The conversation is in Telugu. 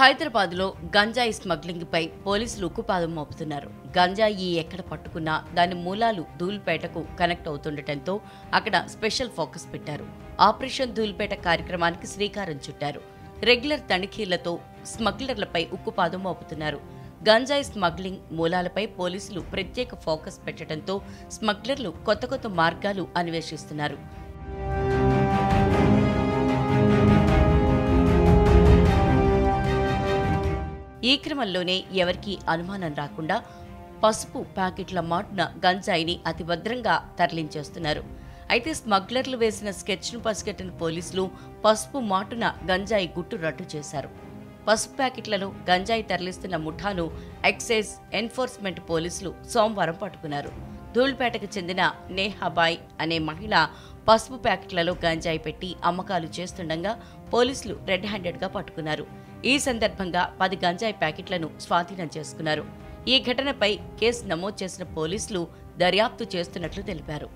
హైదరాబాద్లో గంజాయి స్మగ్లింగ్పై పోలీసులు ఉక్కుపాదం మోపుతున్నారు. గంజాయి ఎక్కడ పట్టుకున్నా దాని మూలాలు ధూల్పేటకు కనెక్ట్ అవుతుండటంతో అక్కడ స్పెషల్ ఫోకస్ పెట్టారు. ఆపరేషన్ ధూల్పేట కార్యక్రమానికి శ్రీకారం చుట్టారు. రెగ్యులర్ తనిఖీలతో స్మగ్లర్లపై ఉక్కుపాదం మోపుతున్నారు. గంజాయి స్మగ్లింగ్ మూలాలపై పోలీసులు ప్రత్యేక ఫోకస్ పెట్టడంతో స్మగ్లర్లు కొత్త మార్గాలు అన్వేషిస్తున్నారు. ఈ క్రమంలోనే ఎవరికీ అనుమానం రాకుండా పసుపు ప్యాకెట్ల మాటున గంజాయిని అతి భద్రంగా తరలించేస్తున్నారు. అయితే స్మగ్లర్లు వేసిన స్కెచ్ను పసిగట్టిన పోలీసులు పసుపు మాటున గంజాయి గుట్టు రట్టు చేశారు. పసుపు ప్యాకెట్లలో గంజాయి తరలిస్తున్న ముఠాను ఎక్సైజ్ ఎన్ఫోర్స్మెంట్ పోలీసులు సోమవారం పట్టుకున్నారు. ధూల్పేటకు చెందిన నేహాబాయ్ అనే మహిళ పసుపు ప్యాకెట్లలో గంజాయి పెట్టి అమ్మకాలు చేస్తుండగా పోలీసులు రెడ్ హ్యాండెడ్గా పట్టుకున్నారు. ఈ సందర్భంగా 10 గంజాయి ప్యాకెట్లను స్వాధీనం చేసుకున్నారు. ఈ ఘటనపై కేసు నమోదు చేసిన పోలీసులు దర్యాప్తు చేస్తున్నట్లు తెలిపారు.